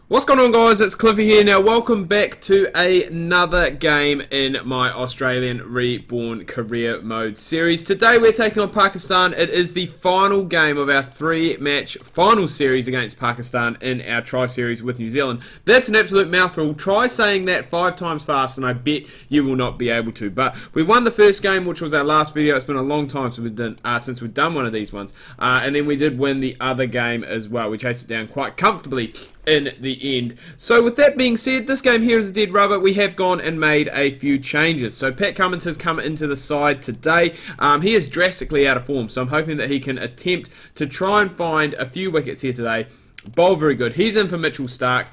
What's going on, guys? It's Cliffy here. Now, welcome back to another game in my Australian Reborn career mode series. Today we're taking on Pakistan. It is the final game of our three-match final series against Pakistan in our try series with New Zealand. That's an absolute mouthful. Try saying that 5 times fast and I bet you will not be able to. But we won the first game, which was our last video. It's been a long time since we've done one of these ones. And then we did win the other game as well. We chased it down quite comfortably in the end. So with that being said, this game here is a dead rubber. We have gone and made a few changes. So Pat Cummins has come into the side today. He is drastically out of form, so I'm hoping that he can attempt to try and find a few wickets here today. Bowl very good. He's in for Mitchell Starc.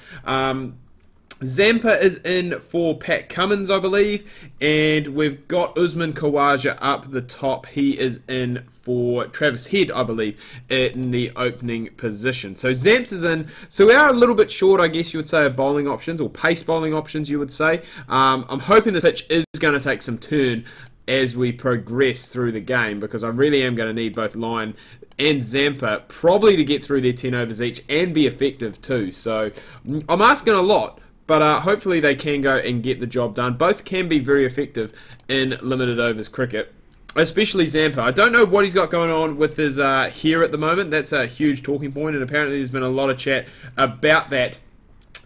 Zampa is in for Pat Cummins, I believe, and we've got Usman Khawaja up the top. He is in for Travis Head, I believe, in the opening position. So Zamps is in. So we are a little bit short, I guess you would say, of bowling options, or pace bowling options, you would say. I'm hoping the pitch is going to take some turn as we progress through the game, because I really am going to need both Lyon and Zampa probably to get through their 10 overs each and be effective too. So I'm asking a lot, but hopefully they can go and get the job done. Both can be very effective in limited overs cricket, especially Zampa. I don't know what he's got going on with his hair at the moment. That's a huge talking point, and apparently there's been a lot of chat about that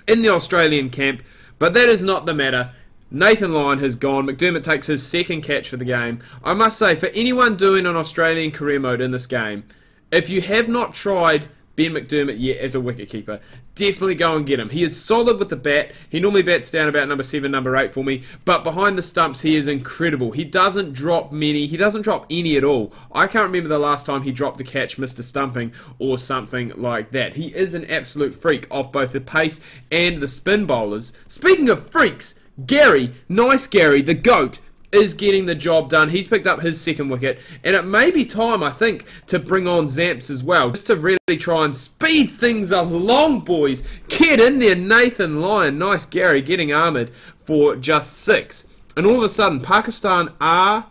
in the Australian camp, but that is not the matter. Nathan Lyon has gone. McDermott takes his second catch for the game. I must say, for anyone doing an Australian career mode in this game, if you have not tried Ben McDermott yet as a wicketkeeper, definitely go and get him. He is solid with the bat. He normally bats down about number 7, number 8 for me, but behind the stumps he is incredible. He doesn't drop many. He doesn't drop any at all. I can't remember the last time he dropped a catch, Mr. Stumping, or something like that. He is an absolute freak off both the pace and the spin bowlers. Speaking of freaks, Gary, nice Gary, the GOAT, is getting the job done. He's picked up his second wicket, and it may be time, I think, to bring on Zamps as well, just to really try and speed things along, boys. Get in there, Nathan Lyon. Nice Gary getting armoured for just 6. And all of a sudden, Pakistan are,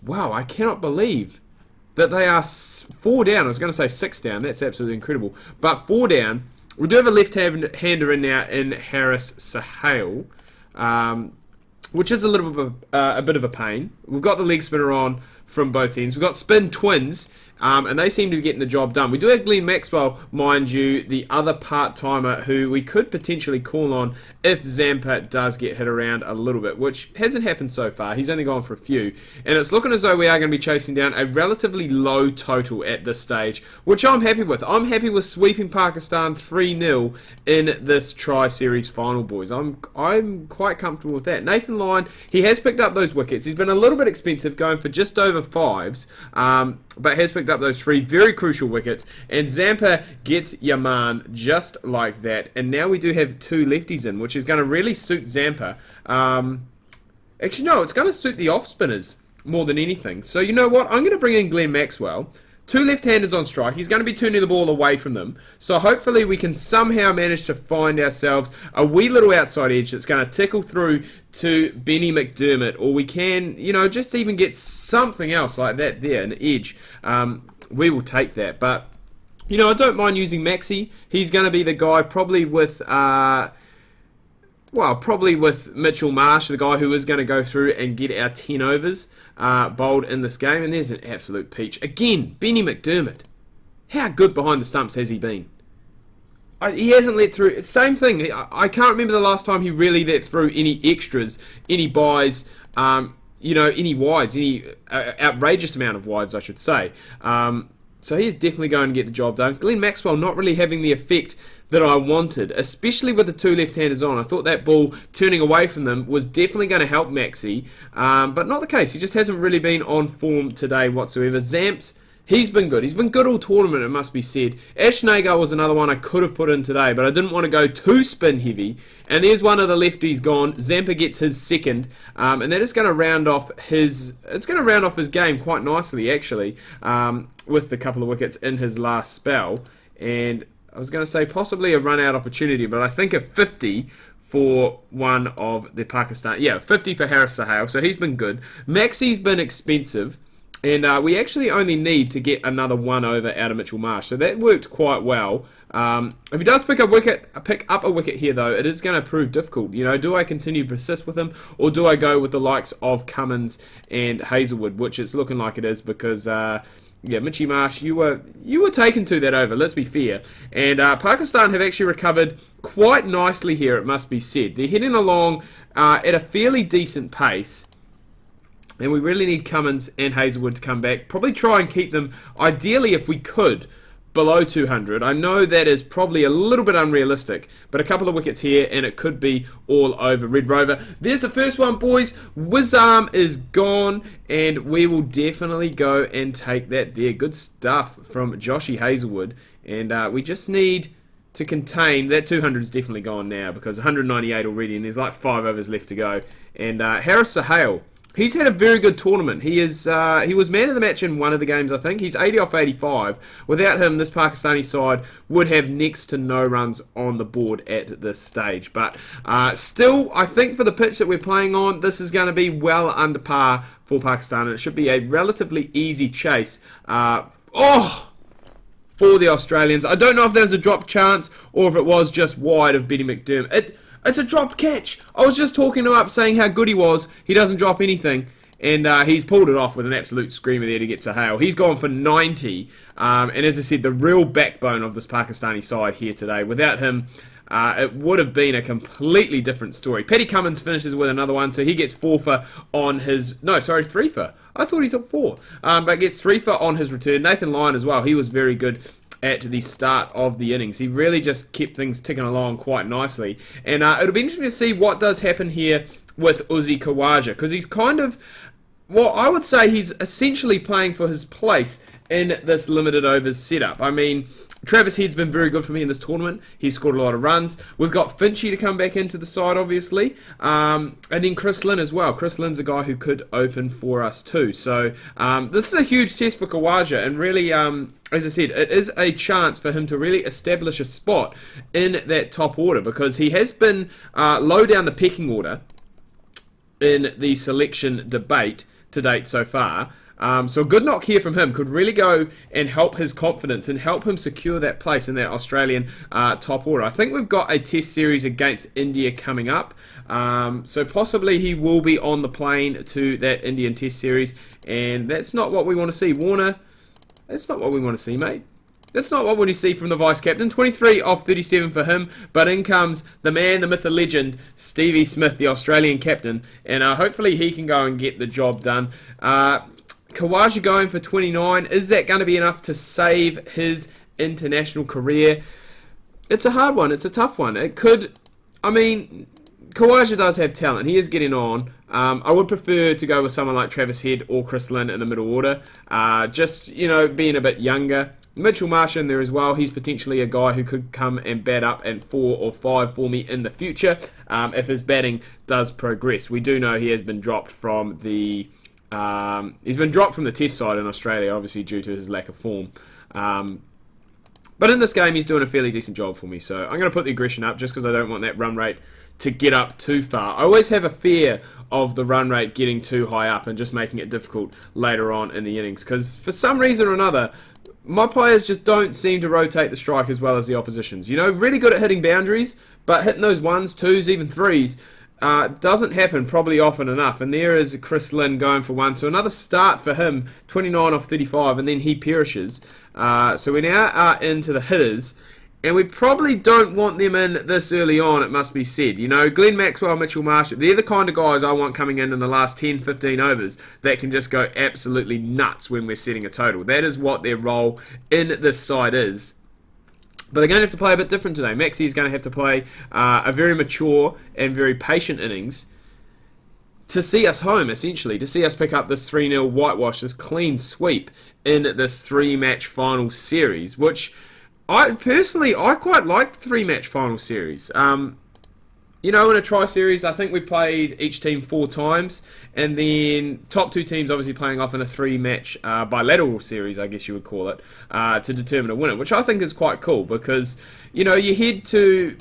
wow, I cannot believe that they are 4 down. I was going to say 6 down. That's absolutely incredible. But 4 down. We do have a left-hander in now in Harris Sahale, which is a bit of a pain. We've got the leg spinner on from both ends. We've got spin twins, and they seem to be getting the job done. We do have Glenn Maxwell, mind you, the other part-timer who we could potentially call on if Zampa does get hit around a little bit, which hasn't happened so far. He's only gone for a few. And it's looking as though we are going to be chasing down a relatively low total at this stage, which I'm happy with. I'm happy with sweeping Pakistan 3-0 in this Tri-Series final, boys. I'm quite comfortable with that. Nathan Lyon, he has picked up those wickets. He's been a little bit expensive, going for just over 5s, but has picked up those 3 very crucial wickets. And Zampa gets Yaman just like that. And now we do have 2 lefties in, which is going to really suit Zampa. Actually, no, it's going to suit the off-spinners more than anything. So you know what? I'm going to bring in Glenn Maxwell. 2 left-handers on strike. He's going to be turning the ball away from them. So hopefully we can somehow manage to find ourselves a wee little outside edge that's going to tickle through to Benny McDermott. Or we can, you know, just even get something else like that there, an edge. We will take that. But, you know, I don't mind using Maxi. He's going to be the guy probably with... probably with Mitchell Marsh, the guy who is going to go through and get our 10 overs bowled in this game. And there's an absolute peach. Again, Benny McDermott. How good behind the stumps has he been? He hasn't let through... Same thing. I can't remember the last time he really let through any extras, any buys, you know, any wides, any outrageous amount of wides, I should say. So he's definitely going to get the job done. Glenn Maxwell not really having the effect that I wanted, especially with the 2 left-handers on. I thought that ball turning away from them was definitely going to help Maxi, but not the case. He just hasn't really been on form today whatsoever. Zamps, he's been good. He's been good all tournament, it must be said. Ash Nagar was another one I could have put in today, but I didn't want to go too spin heavy. And there's one of the lefties gone. Zampa gets his second, and that is going to round off his... It's going to round off his game quite nicely, actually, with the couple of wickets in his last spell. And I was going to say possibly a run-out opportunity, but I think a 50 for one of the Pakistan... Yeah, 50 for Harris Sahale, so he's been good. Maxi's been expensive, and we actually only need to get another 1 over out of Mitchell Marsh, so that worked quite well. If he does pick up a wicket here, though, it is going to prove difficult. You know, do I continue to persist with him, or do I go with the likes of Cummins and Hazelwood, which it's looking like it is, because yeah, Mitchy Marsh, you were taken to that over, let's be fair. And Pakistan have actually recovered quite nicely here, it must be said. They're heading along at a fairly decent pace. And we really need Cummins and Hazelwood to come back. Probably try and keep them, ideally if we could, below 200. I know that is probably a little bit unrealistic, but a couple of wickets here and it could be all over Red Rover. There's the first one, boys. Wizarm is gone, and we will definitely go and take that there. Good stuff from Joshy Hazelwood, and we just need to contain. That 200 is definitely gone now because 198 already, and there's like 5 overs left to go. And Harris Sahale, he's had a very good tournament. He was man of the match in one of the games, I think. He's 80 off 85. Without him, this Pakistani side would have next to no runs on the board at this stage. But still, I think for the pitch that we're playing on, this is going to be well under par for Pakistan. And it should be a relatively easy chase. For the Australians. I don't know if there was a drop chance or if it was just wide of Benny McDermott. It's a drop catch. I was just talking him up, saying how good he was. He doesn't drop anything. And he's pulled it off with an absolute screamer there to get Sahale. He's gone for 90. And as I said, the real backbone of this Pakistani side here today. Without him, it would have been a completely different story. Paddy Cummins finishes with another one, so he gets 4 for on his... No, sorry, 3 for. I thought he took 4. But gets 3 for on his return. Nathan Lyon as well. He was very good at the start of the innings. He really just kept things ticking along quite nicely. And it'll be interesting to see what does happen here with Uzi Khawaja, because he's kind of... Well, I would say he's essentially playing for his place in this limited overs setup. I mean, Travis Head's been very good for me in this tournament. He's scored a lot of runs. We've got Finchy to come back into the side, obviously. And then Chris Lynn as well. Chris Lynn's a guy who could open for us too. So this is a huge test for Khawaja. And really, as I said, it is a chance for him to really establish a spot in that top order, because he has been low down the pecking order in the selection debate to date so far. So a good knock here from him could really go and help his confidence and help him secure that place in that Australian top order. I think we've got a test series against India coming up. So possibly he will be on the plane to that Indian test series. And that's not what we want to see. Warner, that's not what we want to see, mate. That's not what we want to see from the vice-captain. 23 off 37 for him. But in comes the man, the myth, the legend, Stevie Smith, the Australian captain. And hopefully he can go and get the job done. Khawaja going for 29. Is that going to be enough to save his international career? It's a hard one. It's a tough one. It could... I mean, Khawaja does have talent. He is getting on. I would prefer to go with someone like Travis Head or Chris Lynn in the middle order. Just, you know, being a bit younger. Mitchell Marsh in there as well. He's potentially a guy who could come and bat up at 4 or 5 for me in the future if his batting does progress. We do know he has been dropped from the... he's been dropped from the test side in Australia, obviously due to his lack of form. But in this game, he's doing a fairly decent job for me. So I'm going to put the aggression up just because I don't want that run rate to get up too far. I always have a fear of the run rate getting too high up and just making it difficult later on in the innings. Because for some reason or another, my players just don't seem to rotate the strike as well as the opposition's. You know, really good at hitting boundaries, but hitting those 1s, 2s, even 3s doesn't happen probably often enough. And there is Chris Lynn going for 1. So another start for him, 29 off 35, and then he perishes. So we now are into the hitters. And we probably don't want them in this early on, it must be said. You know, Glenn Maxwell, Mitchell Marsh, they're the kind of guys I want coming in the last 10, 15 overs that can just go absolutely nuts when we're setting a total. That is what their role in this side is. But they're going to have to play a bit different today. Maxie is going to have to play a very mature and very patient innings to see us home, essentially, to see us pick up this 3-0 whitewash, this clean sweep in this 3-match final series, which... I quite like the 3-match final series. You know, in a tri-series, I think we played each team 4 times, and then top 2 teams obviously playing off in a 3-match bilateral series, I guess you would call it, to determine a winner, which I think is quite cool because, you know, you head to...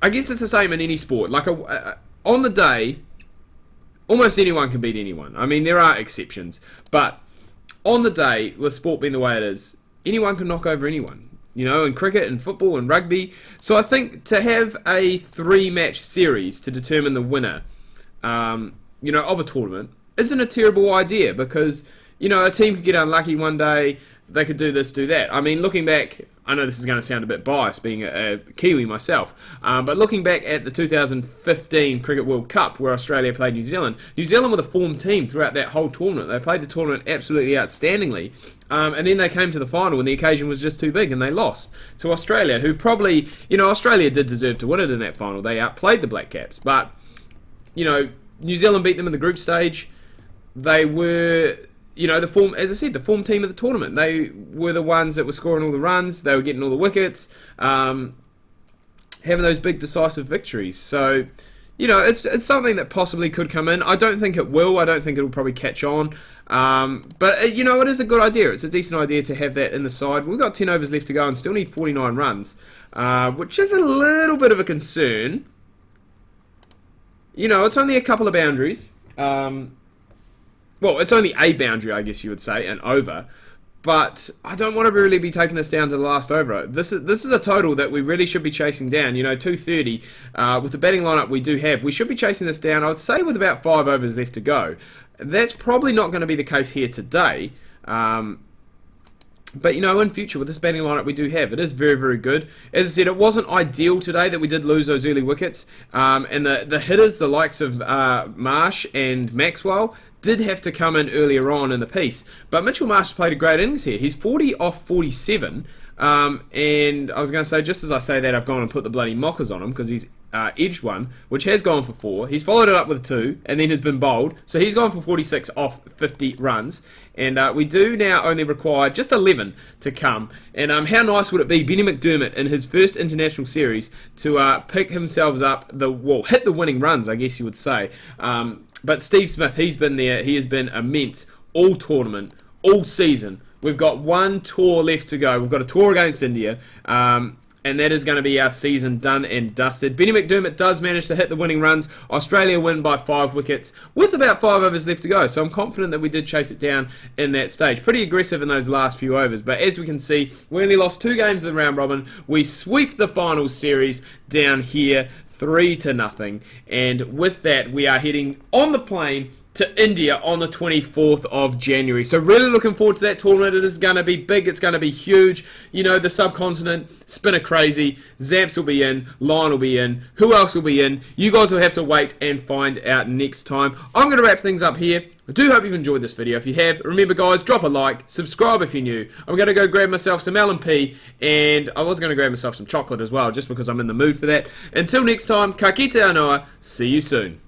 I guess it's the same in any sport. Like, on the day, almost anyone can beat anyone. I mean, there are exceptions, but on the day, with sport being the way it is, anyone can knock over anyone. you know, in cricket and football and rugby. So I think to have a 3-match series to determine the winner, you know, of a tournament isn't a terrible idea, because, you know, a team could get unlucky one day, they could do this, do that. I mean, looking back, I know this is going to sound a bit biased, being a Kiwi myself, but looking back at the 2015 Cricket World Cup, where Australia played New Zealand were the form team throughout that whole tournament. They played the tournament absolutely outstandingly, and then they came to the final, and the occasion was just too big, and they lost to Australia, who probably, you know, Australia did deserve to win it in that final. They outplayed the Black Caps, but, you know, New Zealand beat them in the group stage. They were, you know, the form, as I said, the form team of the tournament. They were the ones that were scoring all the runs. They were getting all the wickets, having those big decisive victories. So, you know, it's something that possibly could come in. I don't think it will. I don't think it'll probably catch on. But, you know, it is a good idea. It's a decent idea to have that in the side. We've got 10 overs left to go and still need 49 runs, which is a little bit of a concern. You know, it's only a couple of boundaries. Well, it's only a boundary, I guess you would say, an over. But I don't want to really be taking this down to the last over. This is a total that we really should be chasing down. You know, 230, with the batting lineup we do have, we should be chasing this down, I would say, with about 5 overs left to go. That's probably not going to be the case here today. But, you know, in future, with this batting lineup we do have, it is very, very good. As I said, it wasn't ideal today that we did lose those early wickets. And the hitters, the likes of Marsh and Maxwell, did have to come in earlier on in the piece. But Mitchell Marsh played a great innings here. He's 40 off 47. And I was going to say, just as I say that, I've gone and put the bloody mockers on him, because he's edged one, which has gone for 4. He's followed it up with 2, and then has been bowled. So he's gone for 46 off 50 runs. And we do now only require just 11 to come. And how nice would it be, Benny McDermott, in his first international series, to pick himself up, hit the winning runs, I guess you would say. But Steve Smith, he's been there. He has been immense all tournament, all season. We've got one tour left to go. We've got a tour against India, and that is going to be our season done and dusted. Benny McDermott does manage to hit the winning runs. Australia win by 5 wickets with about 5 overs left to go. So I'm confident that we did chase it down in that stage. Pretty aggressive in those last few overs. But as we can see, we only lost 2 games in the round robin. We sweep the finals series down here 3-0. And with that, we are heading on the plane to India on the 24th of January. So really looking forward to that tournament. It is going to be big. It's going to be huge. You know, the subcontinent, spinner crazy. Zamps will be in. Lion will be in. Who else will be in? You guys will have to wait and find out next time. I'm going to wrap things up here. I do hope you've enjoyed this video. If you have, remember guys, drop a like, subscribe if you're new. I'm going to go grab myself some L&P, and I was going to grab myself some chocolate as well, just because I'm in the mood for that. Until next time, ka kite anoa. See you soon.